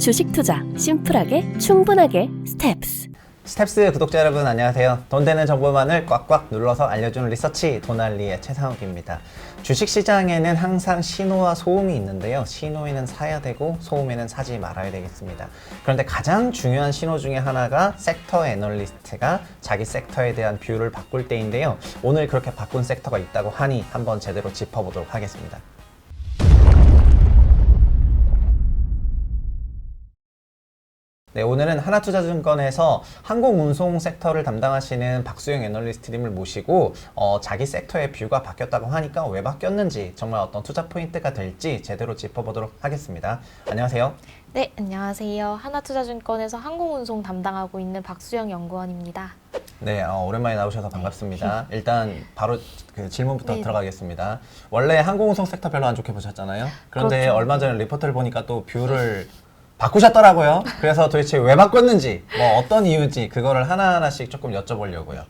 주식 투자 심플하게 충분하게 스텝스. 스텝스 구독자 여러분 안녕하세요. 돈 되는 정보만을 꽉꽉 눌러서 알려주는 리서치 돈알리의 최상욱입니다. 주식시장에는 항상 신호와 소음이 있는데요. 신호에는 사야 되고 소음에는 사지 말아야 되겠습니다. 그런데 가장 중요한 신호 중에 하나가 섹터 애널리스트가 자기 섹터에 대한 뷰를 바꿀 때인데요. 오늘 그렇게 바꾼 섹터가 있다고 하니 한번 제대로 짚어보도록 하겠습니다. 네, 오늘은 하나투자증권에서 항공운송 섹터를 담당하시는 박수영 애널리스트님을 모시고 자기 섹터의 뷰가 바뀌었다고 하니까 왜 바뀌었는지 정말 어떤 투자 포인트가 될지 제대로 짚어보도록 하겠습니다. 안녕하세요. 네, 안녕하세요. 하나투자증권에서 항공운송 담당하고 있는 박수영 연구원입니다. 네, 오랜만에 나오셔서 반갑습니다. 일단 바로 그 질문부터 들어가겠습니다. 원래 항공운송 섹터 별로 안 좋게 보셨잖아요. 그런데 그렇죠. 얼마 전에 리포트를 보니까 또 뷰를 바꾸셨더라고요. 그래서 도대체 왜 바꿨는지, 뭐 어떤 이유인지 그거를 하나하나씩 조금 여쭤보려고요.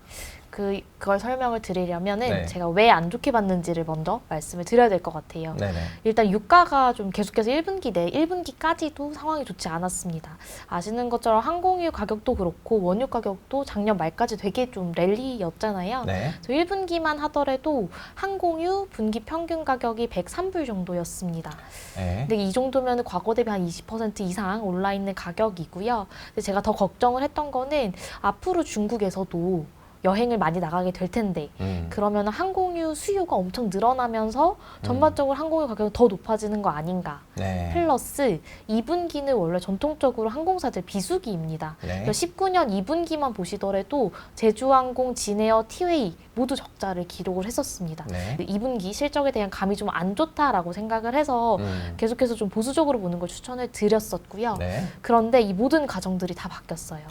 그걸 설명을 드리려면은 네. 제가 왜 안 좋게 봤는지를 먼저 말씀을 드려야 될 것 같아요. 네네. 일단 유가가 좀 계속해서 1분기까지도 상황이 좋지 않았습니다. 아시는 것처럼 항공유 가격도 그렇고 원유 가격도 작년 말까지 되게 좀 랠리였잖아요. 네. 그래서 1분기만 하더라도 항공유 분기 평균 가격이 103불 정도였습니다. 네. 근데 이 정도면 과거 대비 한 20% 이상 올라 있는 가격이고요. 근데 제가 더 걱정을 했던 거는 앞으로 중국에서도 여행을 많이 나가게 될 텐데 그러면 항공유 수요가 엄청 늘어나면서 전반적으로 항공유 가격이 더 높아지는 거 아닌가. 네. 플러스 2분기는 원래 전통적으로 항공사들 비수기입니다. 네. 19년 2분기만 보시더라도 제주항공, 진에어, 티웨이 모두 적자를 기록을 했었습니다. 네. 2분기 실적에 대한 감이 좀 안 좋다라고 생각을 해서 계속해서 좀 보수적으로 보는 걸 추천을 드렸었고요. 네. 그런데 이 모든 가정들이 다 바뀌었어요.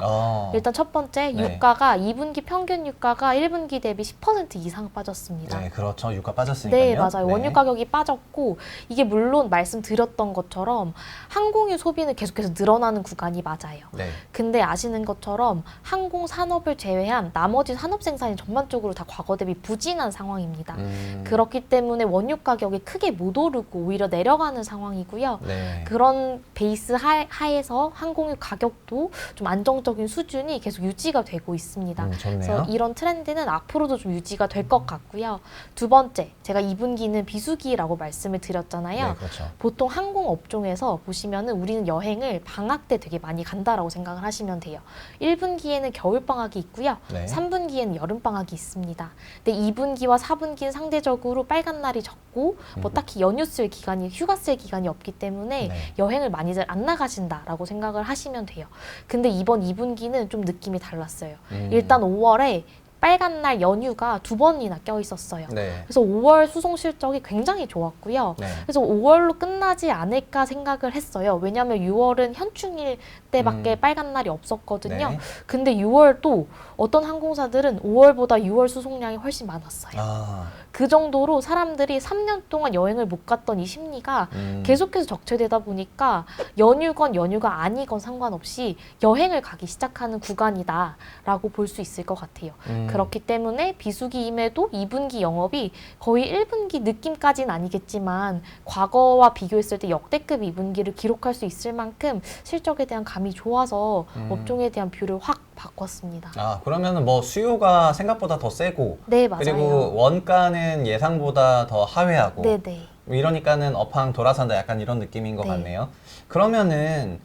일단 일단 첫 번째, 네. 유가가 2분기 평균 유가가 1분기 대비 10% 이상 빠졌습니다. 네, 그렇죠. 유가 빠졌으니까요. 네, 맞아요. 원유 가격이 빠졌고 이게 물론 말씀드렸던 것처럼 항공유 소비는 계속해서 늘어나는 구간이 맞아요. 네. 근데 아시는 것처럼 항공 산업을 제외한 나머지 산업 생산이 전반적으로 다 과거 대비 부진한 상황입니다. 그렇기 때문에 원유 가격이 크게 못 오르고 오히려 내려가는 상황이고요. 네. 그런 베이스 하에서 항공유 가격도 좀 안정적인 수준이 계속 유지가 되고 있습니다. 좋네요. 그래서 이런 트렌드는 앞으로도 좀 유지가 될 것 같고요. 두 번째, 제가 2분기는 비수기라고 말씀을 드렸잖아요. 네, 그렇죠. 보통 항공업종에서 보시면은 우리는 여행을 방학 때 되게 많이 간다라고 생각을 하시면 돼요. 1분기에는 겨울방학이 있고요. 네. 3분기에는 여름방학이 있습니다. 근데 2분기와 4분기는 상대적으로 빨간 날이 적고 뭐 딱히 연휴 쓸 기간이, 휴가 쓸 기간이 없기 때문에 네. 여행을 많이들 안 나가신다라고 생각을 하시면 돼요. 근데 이번 2분기는 좀 느낌이 달랐어요. 일단 5월에 빨간 날 연휴가 2번이나 껴 있었어요. 네. 그래서 5월 수송 실적이 굉장히 좋았고요. 네. 그래서 5월로 끝나지 않을까 생각을 했어요. 왜냐하면 6월은 현충일 때밖에 빨간 날이 없었거든요. 네. 근데 6월도 어떤 항공사들은 5월보다 6월 수송량이 훨씬 많았어요. 그 정도로 사람들이 3년 동안 여행을 못 갔던 이 심리가 계속해서 적체되다 보니까 연휴건 연휴가 아니건 상관없이 여행을 가기 시작하는 구간이다라고 볼 수 있을 것 같아요. 그렇기 때문에 비수기임에도 2분기 영업이 거의 1분기 느낌까지는 아니겠지만 과거와 비교했을 때 역대급 2분기를 기록할 수 있을 만큼 실적에 대한 감이 좋아서 업종에 대한 뷰를 확 바꿨습니다. 그러면은 뭐 수요가 생각보다 더 세고, 네, 맞아요. 그리고 원가는 예상보다 더 하회하고, 네네. 이러니까는 업황 돌아선다 약간 이런 느낌인 것 네. 같네요. 그러면은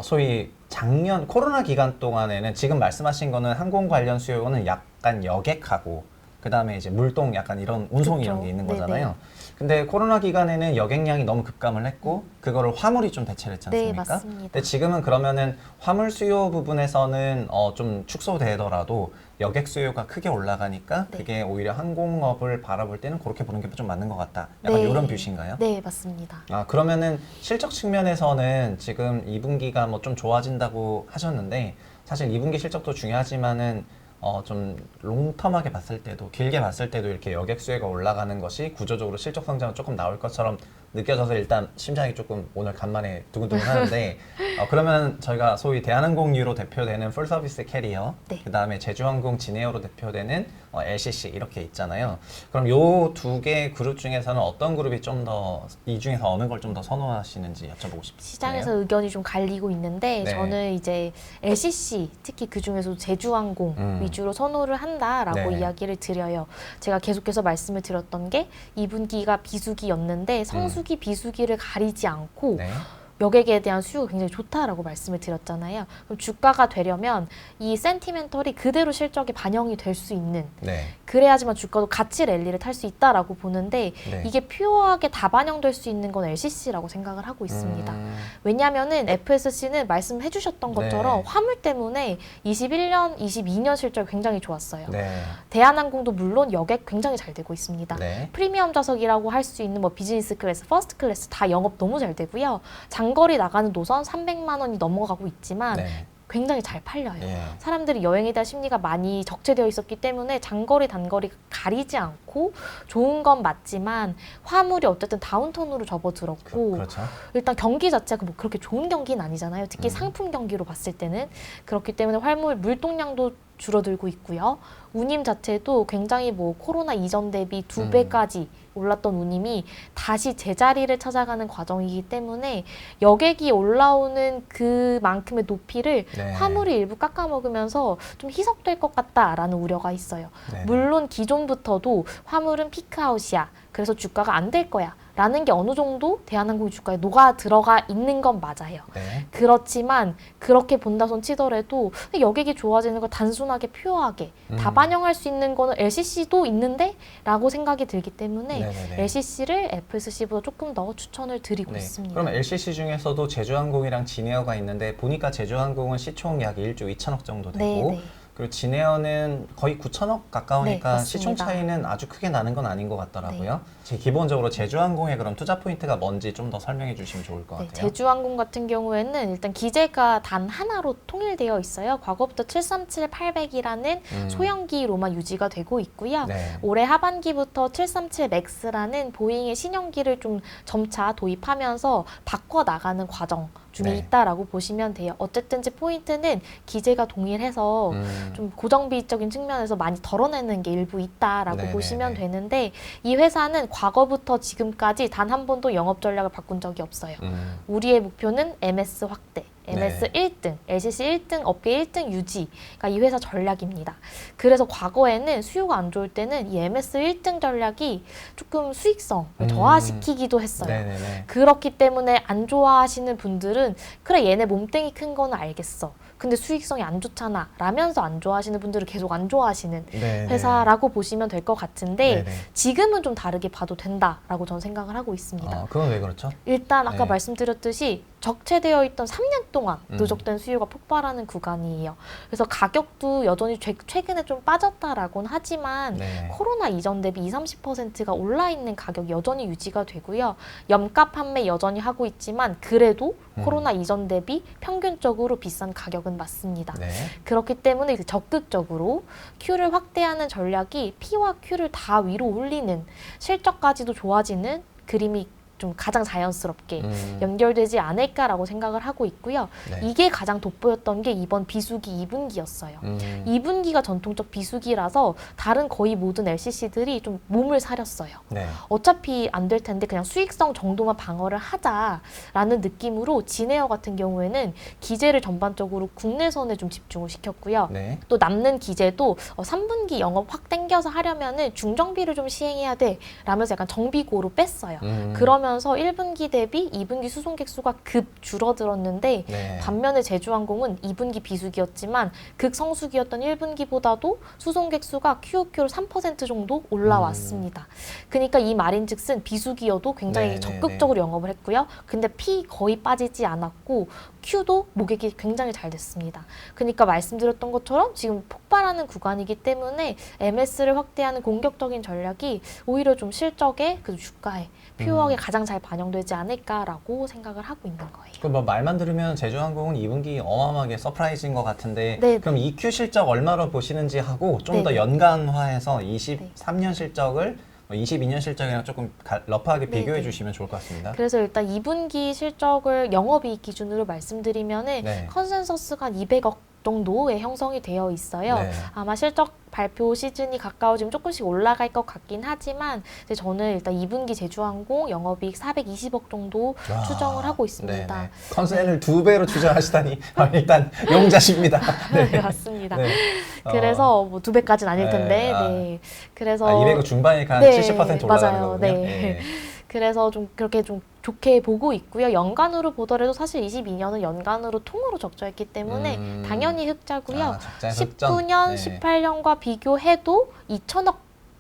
소위 작년 코로나 기간 동안에는 지금 말씀하신 거는 항공 관련 수요는 약간 여객하고 그 다음에 이제 물동 약간 이런 운송 그렇죠. 이런 게 있는 네네. 거잖아요. 근데 코로나 기간에는 여객량이 너무 급감을 했고 그거를 화물이 좀 대체를 했지 네, 않습니까? 맞습니다. 근데 지금은 그러면은 화물 수요 부분에서는 좀 축소되더라도 여객 수요가 크게 올라가니까 네. 그게 오히려 항공업을 바라볼 때는 그렇게 보는 게 좀 맞는 것 같다. 약간 네. 이런 뷰신가요? 네, 맞습니다. 그러면은 실적 측면에서는 지금 2분기가 뭐 좀 좋아진다고 하셨는데 사실 2분기 실적도 중요하지만은 좀 롱텀하게 봤을 때도 길게 봤을 때도 이렇게 여객 수요가 올라가는 것이 구조적으로 실적 성장은 조금 나올 것처럼 느껴져서 일단 심장이 조금 오늘 간만에 두근두근 하는데 그러면 저희가 소위 대한항공유로 대표되는 풀서비스 캐리어 네. 그 다음에 제주항공 진에어로 대표되는 LCC 이렇게 있잖아요. 그럼 요 두 개 그룹 중에서는 어떤 그룹이 좀 더 이 중에서 어느 걸 좀 더 선호하시는지 여쭤보고 싶습니다. 시장에서 의견이 좀 갈리고 있는데 네. 저는 이제 LCC 특히 그 중에서도 제주항공 위주로 선호를 한다라고 네. 이야기를 드려요. 제가 계속해서 말씀을 드렸던 게 2분기가 비수기였는데 성수기 비수기를 가리지 않고 네. 여객에 대한 수요가 굉장히 좋다라고 말씀을 드렸잖아요. 그럼 주가가 되려면 이 센티멘털이 그대로 실적에 반영이 될 수 있는 네. 그래야지만 주가도 같이 랠리를 탈 수 있다라고 보는데 네. 이게 퓨어하게 다 반영될 수 있는 건 LCC라고 생각을 하고 있습니다. 왜냐하면은 FSC는 말씀해 주셨던 것처럼 네. 화물 때문에 21년, 22년 실적이 굉장히 좋았어요. 네. 대한항공도 물론 여객 굉장히 잘 되고 있습니다. 네. 프리미엄 좌석이라고 할 수 있는 뭐 비즈니스 클래스, 퍼스트 클래스 다 영업 너무 잘 되고요. 장거리 나가는 노선 300만 원이 넘어가고 있지만 네. 굉장히 잘 팔려요. 예. 사람들이 여행에 대한 심리가 많이 적체되어 있었기 때문에 장거리, 단거리 가리지 않고 좋은 건 맞지만 화물이 어쨌든 다운턴으로 접어들었고 그렇죠. 일단 경기 자체가 뭐 그렇게 좋은 경기는 아니잖아요. 특히 상품 경기로 봤을 때는 그렇기 때문에 화물 물동량도 줄어들고 있고요. 운임 자체도 굉장히 뭐 코로나 이전 대비 2배까지 올랐던 운임이 다시 제자리를 찾아가는 과정이기 때문에 여객이 올라오는 그만큼의 높이를 네. 화물이 일부 깎아먹으면서 좀 희석될 것 같다라는 우려가 있어요. 네. 물론 기존부터도 화물은 피크아웃이야. 그래서 주가가 안 될 거야. 라는 게 어느 정도 대한항공 주가에 녹아 들어가 있는 건 맞아요. 네. 그렇지만 그렇게 본다 손 치더라도 여객이 좋아지는 걸 단순하게 퓨어하게 다 반영할 수 있는 거는 LCC도 있는데 라고 생각이 들기 때문에 네네네. LCC를 FSC보다 조금 더 추천을 드리고 네. 있습니다. 그럼 LCC 중에서도 제주항공이랑 진에어가 있는데 보니까 제주항공은 시총 약 1조 2천억 정도 되고 네네. 그리고 진에어는 거의 9천억 가까우니까 네, 시총 맞습니다. 차이는 아주 크게 나는 건 아닌 것 같더라고요. 기본적으로 제주항공의 그럼 투자 포인트가 뭔지 좀 더 설명해 주시면 좋을 것 네, 같아요. 제주항공 같은 경우에는 일단 기재가 단 하나로 통일되어 있어요. 과거부터 737-800이라는 소형기로만 유지가 되고 있고요. 네. 올해 하반기부터 737 맥스라는 보잉의 신형기를 좀 점차 도입하면서 바꿔나가는 과정 중에 네. 있다라고 보시면 돼요. 어쨌든지 포인트는 기재가 동일해서 좀 고정비적인 측면에서 많이 덜어내는 게 일부 있다라고 네네네. 보시면 되는데 이 회사는 과거부터 지금까지 단 한 번도 영업 전략을 바꾼 적이 없어요. 우리의 목표는 MS 확대. MS 네. 1등, LCC 1등, 업계 1등 유지가 이 회사 전략입니다. 그래서 과거에는 수요가 안 좋을 때는 이 MS 1등 전략이 조금 수익성을 저하시키기도 했어요. 네네네. 그렇기 때문에 안 좋아하시는 분들은 그래 얘네 몸땡이 큰 거는 알겠어. 근데 수익성이 안 좋잖아 라면서 안 좋아하시는 분들은 계속 안 좋아하시는 네네. 회사라고 보시면 될 것 같은데 네네. 지금은 좀 다르게 봐도 된다라고 저는 생각을 하고 있습니다. 그건 왜 그렇죠? 일단 아까 네. 말씀드렸듯이 적체되어 있던 3년 동안 음. 누적된 수요가 폭발하는 구간이에요. 그래서 가격도 여전히 최근에 좀 빠졌다라고는 하지만 네. 코로나 이전 대비 20-30%가 올라있는 가격이 여전히 유지가 되고요. 염가 판매 여전히 하고 있지만 그래도 코로나 이전 대비 평균적으로 비싼 가격은 맞습니다. 네. 그렇기 때문에 이제 적극적으로 Q를 확대하는 전략이 P와 Q를 다 위로 올리는 실적까지도 좋아지는 그림이 좀 가장 자연스럽게 연결되지 않을까라고 생각을 하고 있고요. 네. 이게 가장 돋보였던 게 이번 비수기 2분기였어요. 2분기가 전통적 비수기라서 다른 거의 모든 LCC들이 좀 몸을 사렸어요. 네. 어차피 안 될 텐데 그냥 수익성 정도만 방어를 하자라는 느낌으로 진에어 같은 경우에는 기재를 전반적으로 국내선에 좀 집중을 시켰고요. 네. 또 남는 기재도 3분기 영업 확 당겨서 하려면은 중정비를 좀 시행해야 돼 라면서 약간 정비고로 뺐어요. 그러면서 1분기 대비 2분기 수송객 수가 급 줄어들었는데 네. 반면에 제주항공은 2분기 비수기였지만 극성수기였던 1분기보다도 수송객 수가 QOQ로 3% 정도 올라왔습니다. 그러니까 이 말인즉슨 비수기여도 굉장히 네, 네, 적극적으로 영업을 했고요. 근데 P 거의 빠지지 않았고 Q도 모객이 굉장히 잘 됐습니다. 그러니까 말씀드렸던 것처럼 지금 폭발하는 구간이기 때문에 MS를 확대하는 공격적인 전략이 오히려 좀 실적에 그 주가에 퓨어하게 가장 잘 반영되지 않을까라고 생각을 하고 있는 거예요. 그럼 뭐 말만 들으면 제주항공은 2분기 어마어마하게 서프라이즈인 것 같은데 네. 그럼 EQ 실적 얼마로 보시는지 하고 좀 더 네. 연간화해서 23년 실적을 22년 실적이랑 조금 러프하게 네, 비교해 네. 주시면 좋을 것 같습니다. 그래서 일단 2분기 실적을 영업이익 기준으로 말씀드리면은 네. 컨센서스가 한 200억 정도의 형성이 되어 있어요. 네. 아마 실적 발표 시즌이 가까워지면 조금씩 올라갈 것 같긴 하지만 이제 저는 일단 2분기 제주항공 영업이익 420억 정도 와, 추정을 하고 있습니다. 네네. 컨센을 2배로 추정하시다니 일단 용자십니다. 네, 맞습니다. 네. 그래서 뭐 2배까지는 아닐 텐데, 네, 아. 네. 그래서 200은 중반이니까 한 네, 70% 올라가는 맞아요. 거군요. 네. 그래서 좀 그렇게 좀 좋게 보고 있고요. 연간으로 보더라도 사실 22년은 연간으로 통으로 적자였기 때문에 당연히 흑자고요. 아, 적자에서 흑전. 19년, 네. 18년과 비교해도 2천억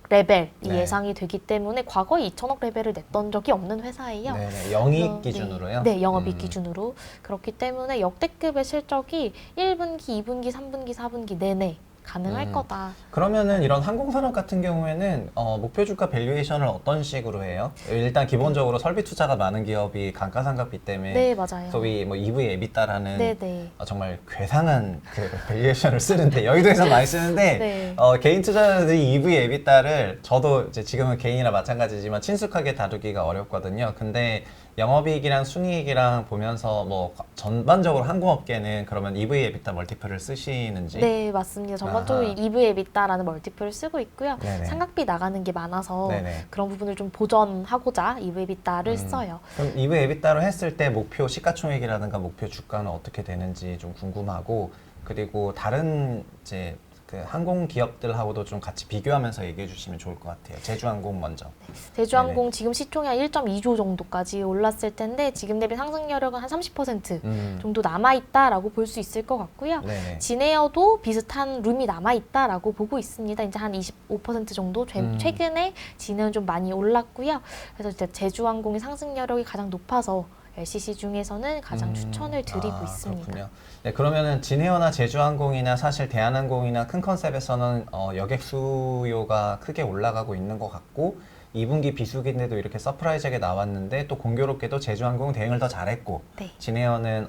레벨이 네. 예상이 되기 때문에 과거에 2천억 레벨을 냈던 적이 없는 회사예요. 네네. 영익 그래서, 기준으로요? 네, 영업이익 기준으로. 그렇기 때문에 역대급의 실적이 1분기, 2분기, 3분기, 4분기 내내 가능할 거다. 그러면은 이런 항공산업 같은 경우에는 목표 주가 밸류에이션을 어떤 식으로 해요? 일단 기본적으로 설비 투자가 많은 기업이 감가상각비 때문에 네, 맞아요. 소위 뭐 EV, EBITDA라는 네네. 정말 괴상한 그 밸류에이션을 쓰는데 여의도에서 많이 쓰는데 네. 개인 투자자들이 EV, EBITDA를 저도 이제 지금은 개인이나 마찬가지지만 친숙하게 다루기가 어렵거든요. 근데 영업이익이랑 순이익이랑 보면서 뭐 전반적으로 항공업계는 그러면 EV, EBITDA 멀티플을 쓰시는지? 네, 맞습니다. 전반적으로 아하. EV, EBITDA라는 멀티플을 쓰고 있고요. 네네. 상각비 나가는 게 많아서 네네. 그런 부분을 좀 보전하고자 EV, EBITDA를 써요. 그럼 EV, EBITDA로 했을 때 목표 시가총액이라든가 목표 주가는 어떻게 되는지 좀 궁금하고 그리고 다른 이제 그 항공 기업들하고도 좀 같이 비교하면서 얘기해 주시면 좋을 것 같아요. 제주항공 먼저. 제주항공 네네. 지금 시총이 한 1.2조 정도까지 올랐을 텐데 지금 대비 상승 여력은 한 30% 정도 남아있다라고 볼 수 있을 것 같고요. 네네. 진에어도 비슷한 룸이 남아있다라고 보고 있습니다. 이제 한 25% 정도 최근에 진에어는 좀 많이 올랐고요. 그래서 이제 제주항공의 상승 여력이 가장 높아서 LCC 중에서는 가장 추천을 드리고 있습니다. 그렇군요. 네, 그러면은 진에어나 제주항공이나 사실 대한항공이나 큰 컨셉에서는 여객 수요가 크게 올라가고 있는 것 같고 2분기 비수기인데도 이렇게 서프라이즈하게 나왔는데 또 공교롭게도 제주항공은 대응을 더 잘했고 네. 진에어는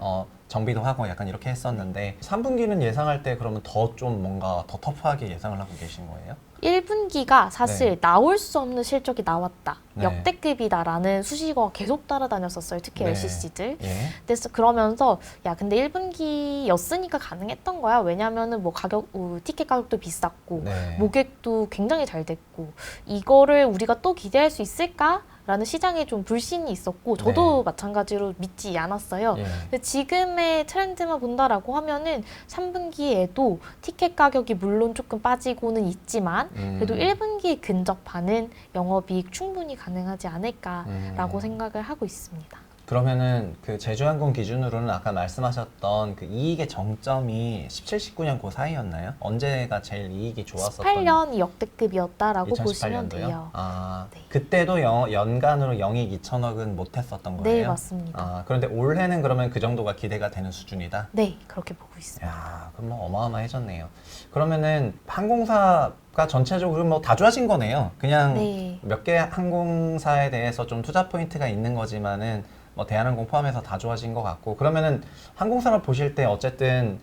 정비도 하고 약간 이렇게 했었는데 3분기는 예상할 때 그러면 더 좀 뭔가 더 터프하게 예상을 하고 계신 거예요? 1분기가 사실 네. 나올 수 없는 실적이 나왔다. 네. 역대급이다라는 수식어가 계속 따라다녔었어요. 특히 네. LCC들. 예. 그래서 그러면서 야 근데 1분기였으니까 가능했던 거야. 왜냐면은 뭐 티켓 가격도 비쌌고 네. 모객도 굉장히 잘 됐고 이거를 우리가 또 기대할 수 있을까? 라는 시장에 좀 불신이 있었고 저도 네. 마찬가지로 믿지 않았어요. 예. 근데 지금의 트렌드만 본다라고 하면은 3분기에도 티켓 가격이 물론 조금 빠지고는 있지만 그래도 1분기에 근접하는 영업이익 충분히 가능하지 않을까라고 생각을 하고 있습니다. 그러면은 그 제주항공 기준으로는 아까 말씀하셨던 그 이익의 정점이 17, 19년 그 사이였나요? 언제가 제일 이익이 좋았었던? 18년이 역대급이었다라고 보시면 2018년도요? 돼요. 아, 네. 그때도 연간으로 영익 2천억은 못했었던 거예요? 네, 맞습니다. 아, 그런데 올해는 그러면 그 정도가 기대가 되는 수준이다? 네, 그렇게 보고 있습니다. 야, 그럼 뭐 어마어마해졌네요. 그러면은 항공사가 전체적으로 뭐 다 좋아진 거네요. 그냥 네. 몇 개 항공사에 대해서 좀 투자 포인트가 있는 거지만은 뭐 대한항공 포함해서 다 좋아진 것 같고 그러면은 항공산업 보실 때 어쨌든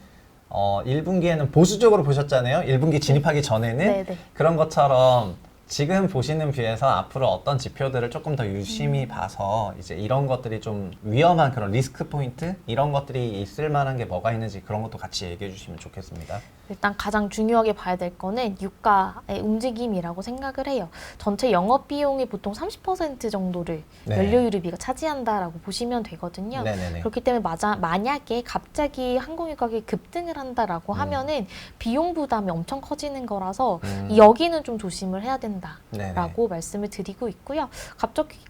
1분기에는 보수적으로 보셨잖아요. 1분기 진입하기 전에는 네네. 그런 것처럼 지금 보시는 뷰에서 앞으로 어떤 지표들을 조금 더 유심히 봐서 이제 이런 것들이 좀 위험한 그런 리스크 포인트 이런 것들이 있을 만한 게 뭐가 있는지 그런 것도 같이 얘기해 주시면 좋겠습니다. 일단 가장 중요하게 봐야 될 거는 유가의 움직임이라고 생각을 해요. 전체 영업 비용이 보통 30% 정도를 네. 연료유류비가 차지한다라고 보시면 되거든요. 네네네. 그렇기 때문에 만약에 갑자기 항공유 가격이 급등을 한다라고 하면은 비용 부담이 엄청 커지는 거라서 여기는 좀 조심을 해야 된다라고 말씀을 드리고 있고요.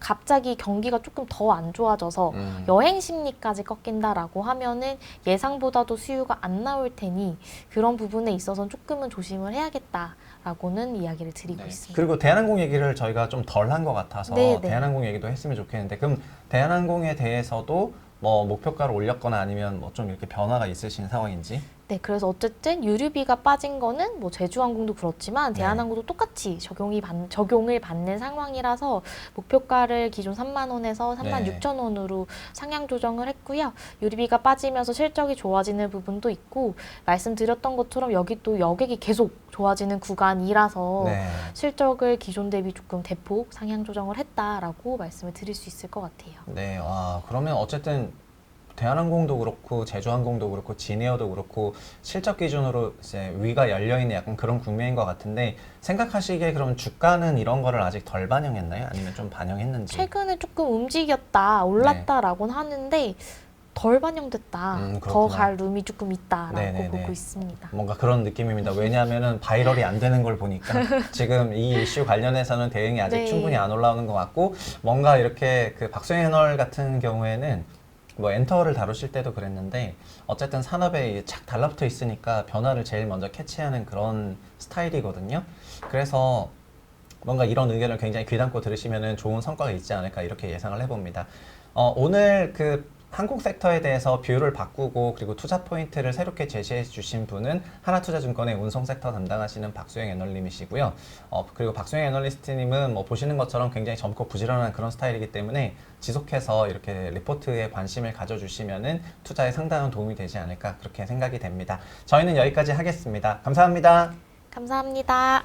갑자기 경기가 조금 더 안 좋아져서 여행 심리까지 꺾인다라고 하면은 예상보다도 수요가 안 나올 테니 그런 부분에 있어서는 조금은 조심을 해야겠다라고는 이야기를 드리고 있습니다. 그리고 대한항공 얘기를 저희가 좀 덜 한 것 같아서 네네. 대한항공 얘기도 했으면 좋겠는데 그럼 대한항공에 대해서도 뭐 목표가를 올렸거나 아니면 뭐 좀 이렇게 변화가 있으신 상황인지? 네, 그래서 어쨌든 유류비가 빠진 거는 뭐 제주항공도 그렇지만 대한항공도 똑같이 적용을 받는 상황이라서 목표가를 기존 3만 원에서 3만 네. 6천 원으로 상향 조정을 했고요. 유류비가 빠지면서 실적이 좋아지는 부분도 있고 말씀드렸던 것처럼 여기 또 여객이 계속 좋아지는 구간이라서 네. 실적을 기존 대비 조금 대폭 상향 조정을 했다라고 말씀을 드릴 수 있을 것 같아요. 네, 와, 그러면 어쨌든 대한항공도 그렇고 제주항공도 그렇고 진에어도 그렇고 실적 기준으로 이제 위가 열려 있는 약간 그런 국면인 것 같은데 생각하시기에 그럼 주가는 이런 거를 아직 덜 반영했나요? 아니면 좀 반영했는지? 최근에 조금 움직였다, 올랐다라고는 하는데 덜 반영됐다. 더 그렇구나. 갈 룸이 조금 있다라고 네네네. 보고 있습니다. 뭔가 그런 느낌입니다. 왜냐하면은 바이럴이 안 되는 걸 보니까 지금 이 이슈 관련해서는 대응이 아직 네. 충분히 안 올라오는 것 같고 뭔가 이렇게 그 박수영 애널 같은 경우에는 뭐 엔터를 다루실 때도 그랬는데 어쨌든 산업에 착 달라붙어 있으니까 변화를 제일 먼저 캐치하는 그런 스타일이거든요. 그래서 뭔가 이런 의견을 굉장히 귀담고 들으시면은 좋은 성과가 있지 않을까 이렇게 예상을 해봅니다. 오늘 그 항공 섹터에 대해서 뷰를 바꾸고 그리고 투자 포인트를 새롭게 제시해 주신 분은 하나투자증권의 운송 섹터 담당하시는 박수영 애널님이시고요. 그리고 박수영 애널리스트님은 뭐 보시는 것처럼 굉장히 젊고 부지런한 그런 스타일이기 때문에 지속해서 이렇게 리포트에 관심을 가져주시면은 투자에 상당한 도움이 되지 않을까 그렇게 생각이 됩니다. 저희는 여기까지 하겠습니다. 감사합니다. 감사합니다.